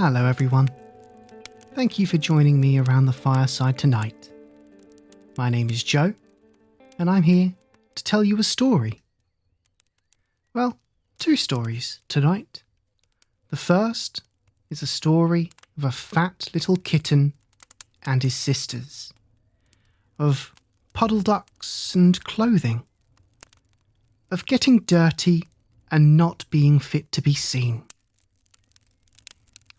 Hello everyone. Thank you for joining me around the fireside tonight. My name is Joe, and I'm here to tell you a story. Well, two stories tonight. The first is a story of a fat little kitten and his sisters, of puddle-ducks and clothing, of getting dirty and not being fit to be seen.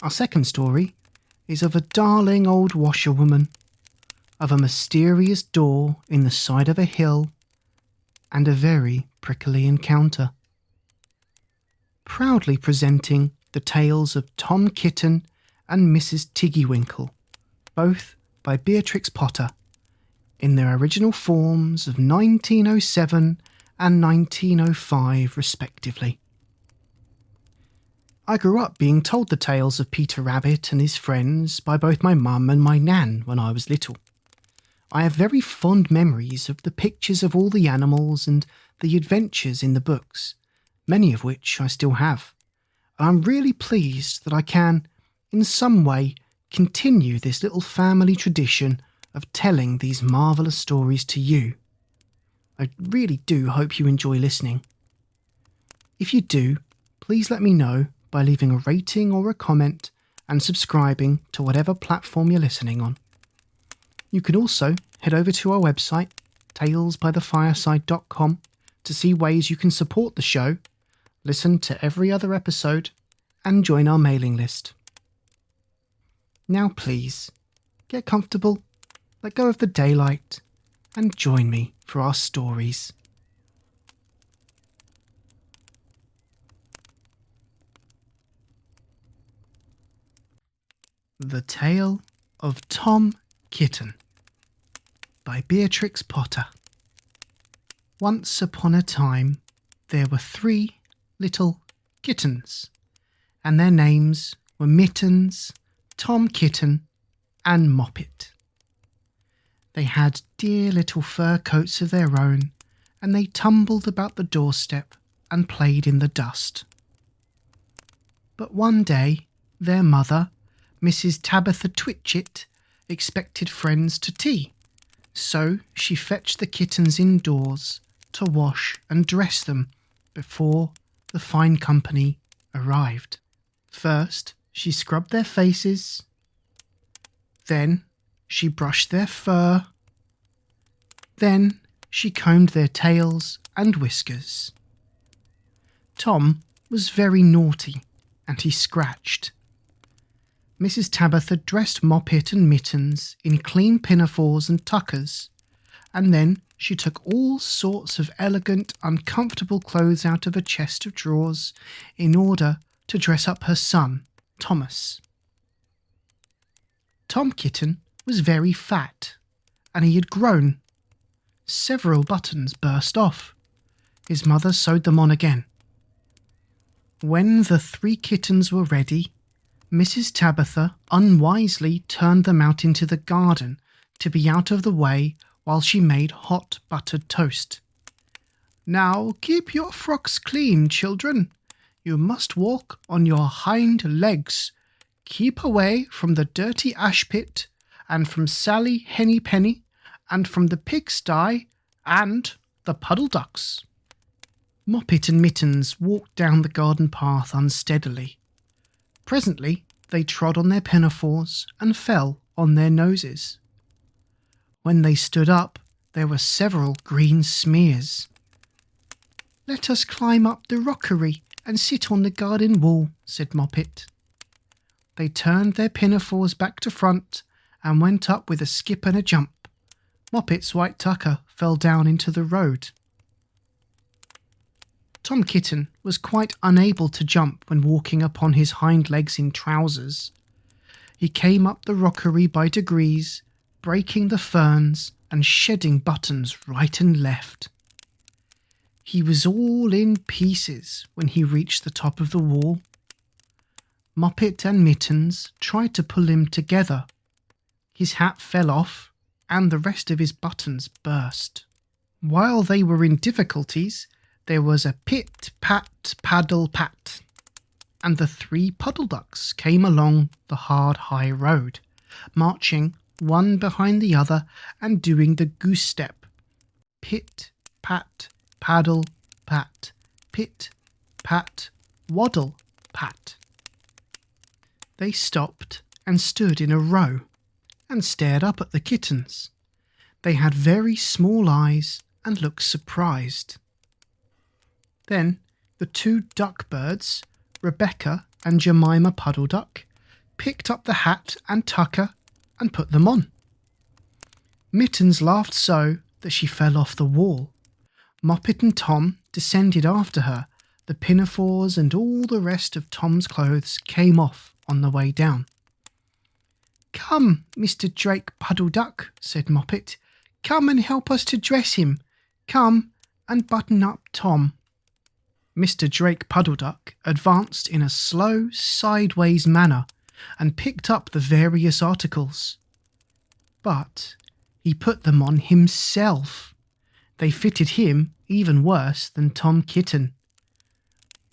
Our second story is of a darling old washerwoman, of a mysterious door in the side of a hill, and a very prickly encounter. Proudly presenting the tales of Tom Kitten and Mrs. Tiggy-Winkle, both by Beatrix Potter, in their original forms of 1907 and 1905 respectively. I grew up being told the tales of Peter Rabbit and his friends by both my mum and my nan when I was little. I have very fond memories of the pictures of all the animals and the adventures in the books, many of which I still have. And I'm really pleased that I can, in some way, continue this little family tradition of telling these marvellous stories to you. I really do hope you enjoy listening. If you do, please let me know by leaving a rating or a comment and subscribing to whatever platform you're listening on. You can also head over to our website, talesbythefireside.com, to see ways you can support the show, listen to every other episode, and join our mailing list. Now please, get comfortable, let go of the daylight, and join me for our stories. The Tale of Tom Kitten by Beatrix Potter. Once upon a time, there were 3 little kittens, and their names were Mittens, Tom Kitten, and Moppet. They had dear little fur coats of their own, and they tumbled about the doorstep and played in the dust. But one day, their mother, Mrs. Tabitha Twitchit, expected friends to tea, so she fetched the kittens indoors to wash and dress them before the fine company arrived. First, she scrubbed their faces, then she brushed their fur, then she combed their tails and whiskers. Tom was very naughty, and he scratched. Mrs. Tabitha dressed Moppet and Mittens in clean pinafores and tuckers, and then she took all sorts of elegant, uncomfortable clothes out of a chest of drawers in order to dress up her son, Thomas. Tom Kitten was very fat, and he had grown. Several buttons burst off. His mother sewed them on again. When the 3 kittens were ready, Mrs. Tabitha unwisely turned them out into the garden to be out of the way while she made hot buttered toast. "Now keep your frocks clean, children. You must walk on your hind legs. Keep away from the dirty ash pit, and from Sally Hennypenny, and from the pigsty, and the Puddle-ducks." Moppet and Mittens walked down the garden path unsteadily. Presently they trod on their pinafores and fell on their noses. When they stood up, there were several green smears. "Let us climb up the rockery and sit on the garden wall," said Moppet. They turned their pinafores back to front and went up with a skip and a jump. Moppet's white tucker fell down into the road. Tom Kitten was quite unable to jump when walking upon his hind legs in trousers. He came up the rockery by degrees, breaking the ferns and shedding buttons right and left. He was all in pieces when he reached the top of the wall. Moppet and Mittens tried to pull him together. His hat fell off, and the rest of his buttons burst. While they were in difficulties, there was a pit-pat-paddle-pat. and the 3 Puddle-ducks came along the hard high road, marching one behind the other and doing the goose step. Pit, pat, paddle, pat, pit, pat, waddle, pat. They stopped and stood in a row and stared up at the kittens. They had very small eyes and looked surprised. Then the 2 duck birds, Rebecca and Jemima Puddle-duck, picked up the hat and tucker and put them on. Mittens laughed so that she fell off the wall. Moppet and Tom descended after her. The pinafores and all the rest of Tom's clothes came off on the way down. "Come, Mr. Drake Puddle-duck," said Moppet. "Come and help us to dress him. Come and button up Tom." Mr. Drake Puddle-duck advanced in a slow, sideways manner and picked up the various articles. But he put them on himself. They fitted him even worse than Tom Kitten.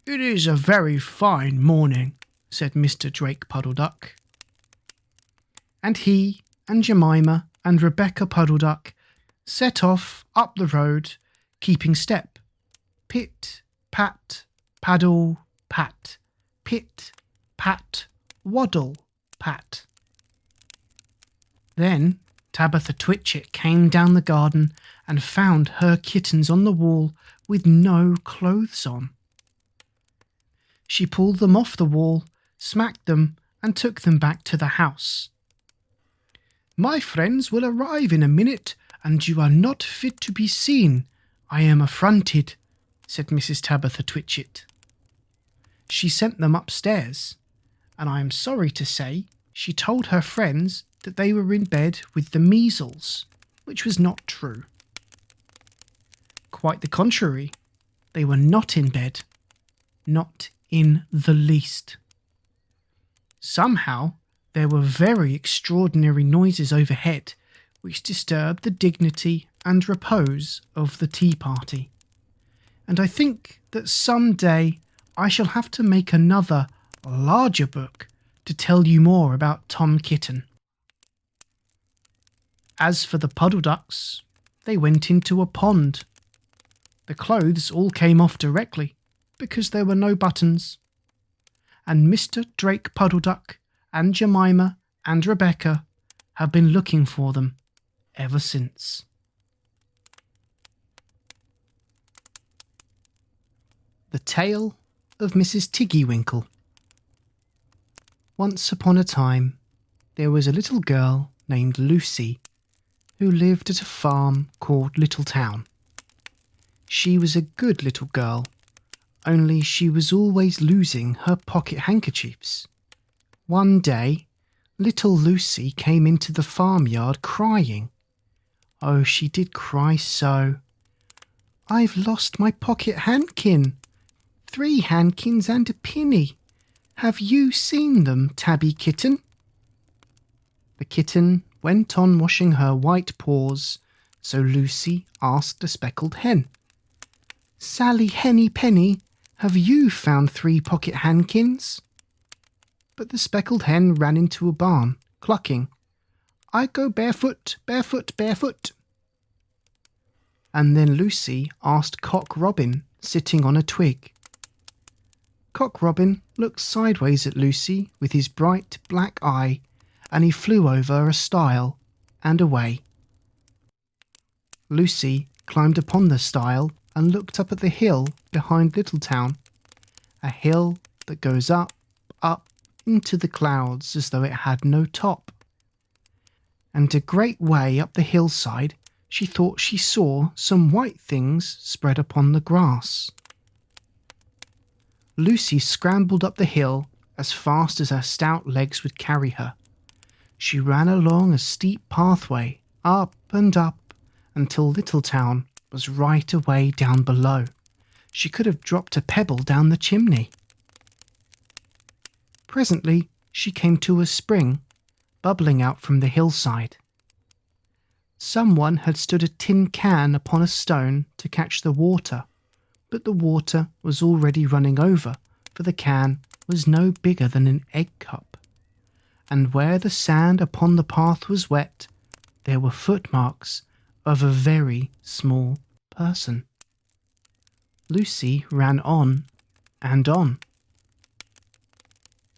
"It is a very fine morning," said Mr. Drake Puddle-duck. And he and Jemima and Rebecca Puddle-duck set off up the road, keeping step. Pit, pat, paddle, pat, pit, pat, waddle, pat. Then Tabitha Twitchit came down the garden and found her kittens on the wall with no clothes on. She pulled them off the wall, smacked them, and took them back to the house. "My friends will arrive in a minute, and you are not fit to be seen. I am affronted," said Mrs. Tabitha Twitchit. She sent them upstairs, and I am sorry to say she told her friends that they were in bed with the measles, which was not true. Quite the contrary, they were not in bed, not in the least. Somehow there were very extraordinary noises overhead which disturbed the dignity and repose of the tea party, and I think that some day I shall have to make another, larger book to tell you more about Tom Kitten. As for the Puddle-ducks, they went into a pond. The clothes all came off directly, because there were no buttons, and Mr. Drake Puddle-duck and Jemima and Rebecca have been looking for them ever since. The Tale of Mrs. Tiggy-Winkle. Once upon a time, there was a little girl named Lucy who lived at a farm called Little Town. She was a good little girl, only she was always losing her pocket handkerchiefs. One day, little Lucy came into the farmyard crying. Oh, she did cry so. "I've lost my pocket handkin. 3 handkins and a penny. Have you seen them, Tabby Kitten?" The kitten went on washing her white paws, so Lucy asked a speckled hen, "Sally Henny Penny, have you found 3 pocket handkins?" But the speckled hen ran into a barn, clucking, "I go barefoot, barefoot, barefoot." And then Lucy asked Cock Robin, sitting on a twig. Cock Robin looked sideways at Lucy with his bright black eye, and he flew over a stile and away. Lucy climbed upon the stile and looked up at the hill behind Little Town, a hill that goes up, up into the clouds as though it had no top. And a great way up the hillside she thought she saw some white things spread upon the grass. Lucy scrambled up the hill as fast as her stout legs would carry her. She ran along a steep pathway, up and up, until Little Town was right away down below. She could have dropped a pebble down the chimney. Presently she came to a spring, bubbling out from the hillside. Someone had stood a tin can upon a stone to catch the water, but the water was already running over, for the can was no bigger than an egg cup, and where the sand upon the path was wet, there were footmarks of a very small person. Lucy ran on and on.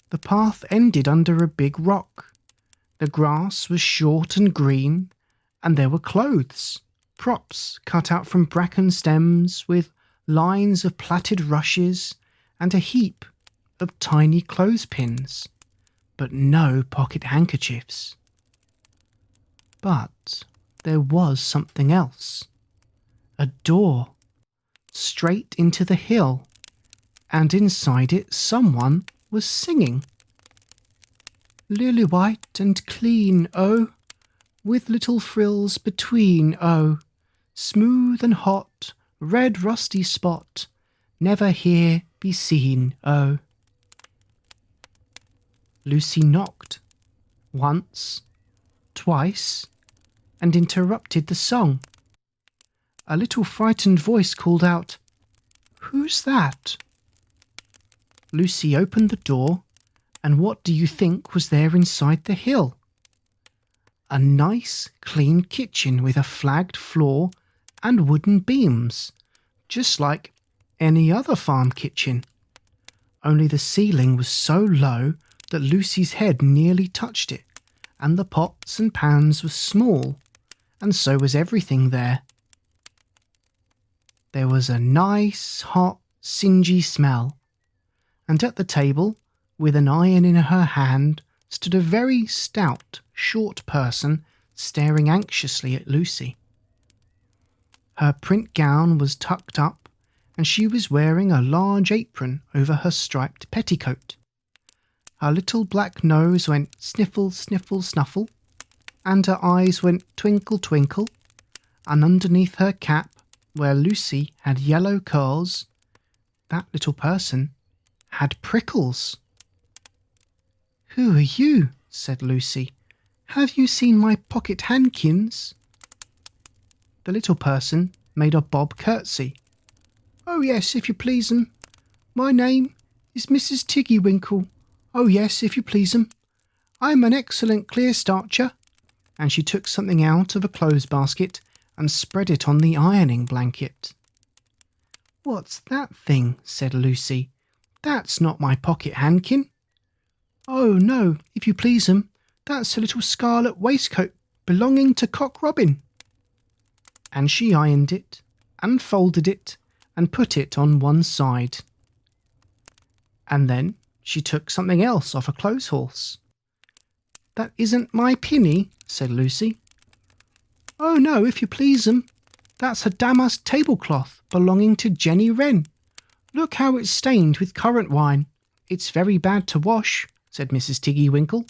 The path ended under a big rock. The grass was short and green, and there were clothes, props cut out from bracken stems with lines of plaited rushes and a heap of tiny clothespins, but no pocket handkerchiefs. But there was something else. A door, straight into the hill, and inside it someone was singing. Lily white and clean, oh, with little frills between, oh, smooth and hot, red rusty spot, never here be seen, oh. Lucy knocked, once, twice, and interrupted the song. A little frightened voice called out, "Who's that?" Lucy opened the door, and what do you think was there inside the hill? A nice, clean kitchen with a flagged floor and wooden beams, just like any other farm kitchen. Only the ceiling was so low that Lucy's head nearly touched it, and the pots and pans were small, and so was everything there. There was a nice, hot, singy smell, and at the table, with an iron in her hand, stood a very stout, short person staring anxiously at Lucy. Her print gown was tucked up, and she was wearing a large apron over her striped petticoat. Her little black nose went sniffle, sniffle, snuffle, and her eyes went twinkle, twinkle, and underneath her cap, where Lucy had yellow curls, that little person had prickles. "Who are you?" said Lucy. "Have you seen my pocket handkins?" The little person made a bob curtsy. "Oh yes, if you please 'em. My name is Mrs. Tiggy-Winkle. Oh yes, if you please 'em. I'm an excellent clear starcher." And she took something out of a clothes basket and spread it on the ironing blanket. "What's that thing?" said Lucy. "That's not my pocket handkin." "Oh no, if you please 'em, that's a little scarlet waistcoat belonging to Cock Robin." And she ironed it, and folded it, and put it on one side. And then she took something else off a clothes horse. "That isn't my pinny," said Lucy. "Oh no, if you please 'em, that's a damask tablecloth belonging to Jenny Wren. Look how it's stained with currant wine. It's very bad to wash," said Mrs. Tiggy-Winkle.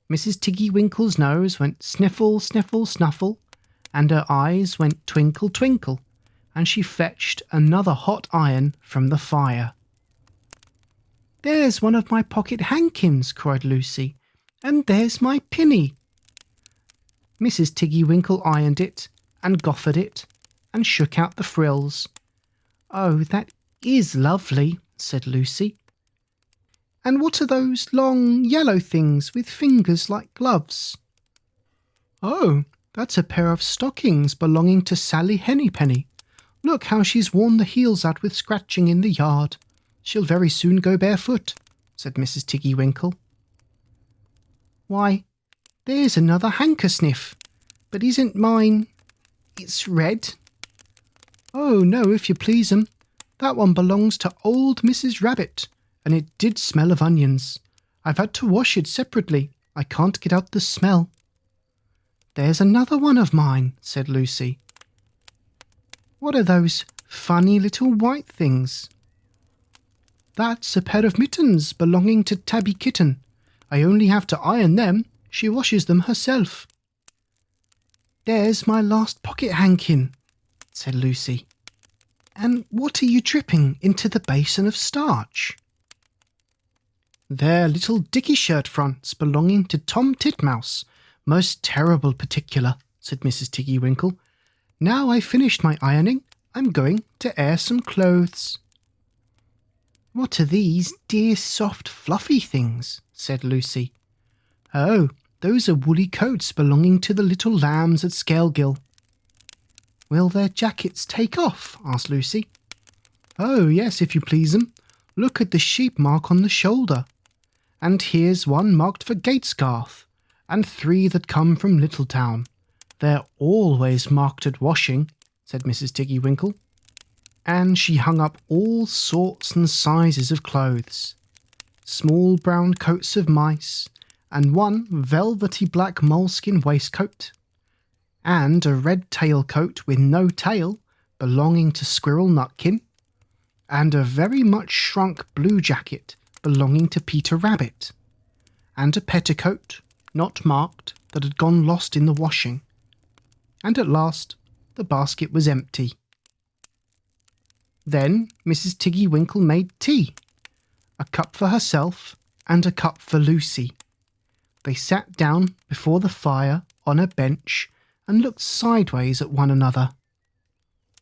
Mrs. Tiggy-Winkle's nose went sniffle, sniffle, snuffle, and her eyes went twinkle, twinkle, and she fetched another hot iron from the fire. "There's one of my pocket handkins," cried Lucy, "and there's my pinny." Mrs. Tiggy-Winkle ironed it, and goffered it, and shook out the frills. "Oh, that is lovely," said Lucy. "And what are those long yellow things with fingers like gloves?" "Oh, that's a pair of stockings belonging to Sally Hennypenny. Look how she's worn the heels out with scratching in the yard. She'll very soon go barefoot," said Mrs. Tiggy-Winkle. "Why, there's another handkersniff, but isn't mine... it's red?" "Oh no, if you please 'em, that one belongs to old Mrs. Rabbit, and it did smell of onions. I've had to wash it separately. I can't get out the smell." "There's another one of mine," said Lucy. "What are those funny little white things?" "That's a pair of mittens belonging to Tabby Kitten. I only have to iron them. She washes them herself." "There's my last pocket handkin," said Lucy. "And what are you dripping into the basin of starch?" "They're little dicky shirt fronts belonging to Tom Titmouse. Most terrible particular," said Mrs. Tiggy-Winkle. "Now I've finished my ironing, I'm going to air some clothes." "What are these dear soft fluffy things?" said Lucy. "Oh, those are woolly coats belonging to the little lambs at Scalegill." "Will their jackets take off?" asked Lucy. "Oh, yes, if you please 'em. Look at the sheep mark on the shoulder. And here's one marked for Gatesgarth, and 3 that come from Littletown. They're always marked at washing," said Mrs. Tiggy-Winkle. And she hung up all sorts and sizes of clothes. Small brown coats of mice, and one velvety black moleskin waistcoat, and a red tailcoat with no tail belonging to Squirrel Nutkin, and a very much shrunk blue jacket belonging to Peter Rabbit, and a petticoat, not marked, that had gone lost in the washing. And at last the basket was empty. Then Mrs. Tiggy-Winkle made tea, a cup for herself and a cup for Lucy. They sat down before the fire on a bench and looked sideways at one another.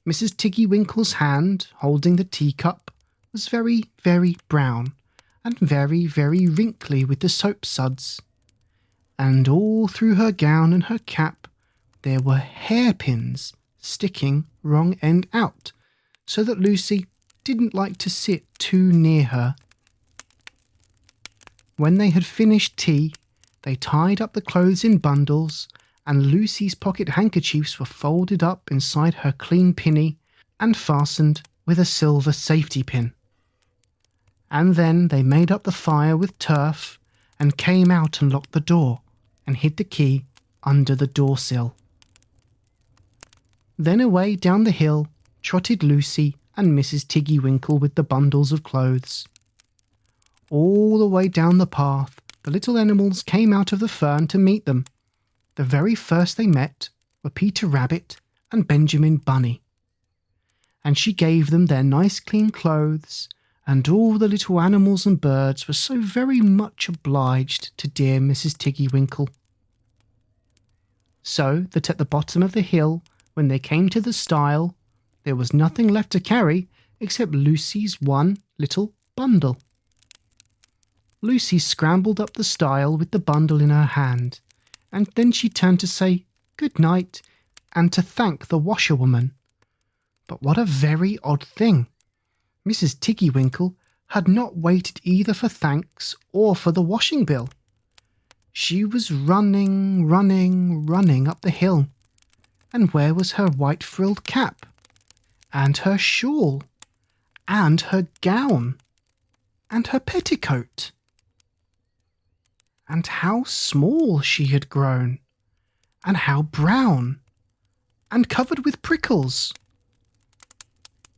Mrs. Tiggy-Winkle's hand, holding the teacup, was very, very brown and very, very wrinkly with the soap suds. And all through her gown and her cap there were hairpins sticking wrong end out, so that Lucy didn't like to sit too near her. When they had finished tea, they tied up the clothes in bundles, and Lucy's pocket handkerchiefs were folded up inside her clean pinny and fastened with a silver safety pin. And then they made up the fire with turf and came out and locked the door and hid the key under the doorsill. Then away down the hill trotted Lucy and Mrs. Tiggy-Winkle with the bundles of clothes. All the way down the path the little animals came out of the fern to meet them. The very first they met were Peter Rabbit and Benjamin Bunny. And she gave them their nice clean clothes, and all the little animals and birds were so very much obliged to dear Mrs. Tiggy-Winkle. So that at the bottom of the hill, when they came to the stile, there was nothing left to carry except Lucy's one little bundle. Lucy scrambled up the stile with the bundle in her hand, and then she turned to say good night and to thank the washerwoman. But what a very odd thing! Mrs. Tiggy-Winkle had not waited either for thanks or for the washing bill. She was running up the hill, and where was her white frilled cap, and her shawl, and her gown, and her petticoat? And how small she had grown, and how brown, and covered with prickles!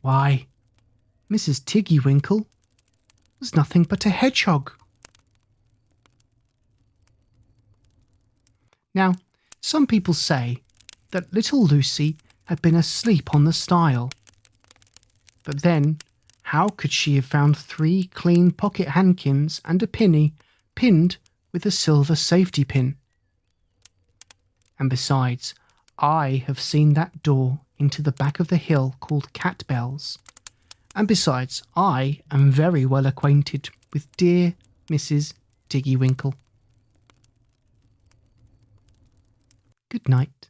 Why, Mrs. Tiggy-Winkle was nothing but a hedgehog. Now, some people say that little Lucy had been asleep on the stile. But then, how could she have found 3 clean pocket handkins and a pinny pinned with a silver safety pin? And besides, I have seen that door into the back of the hill called Cat Bells. And besides, I am very well acquainted with dear Mrs. Tiggy-Winkle. Good night.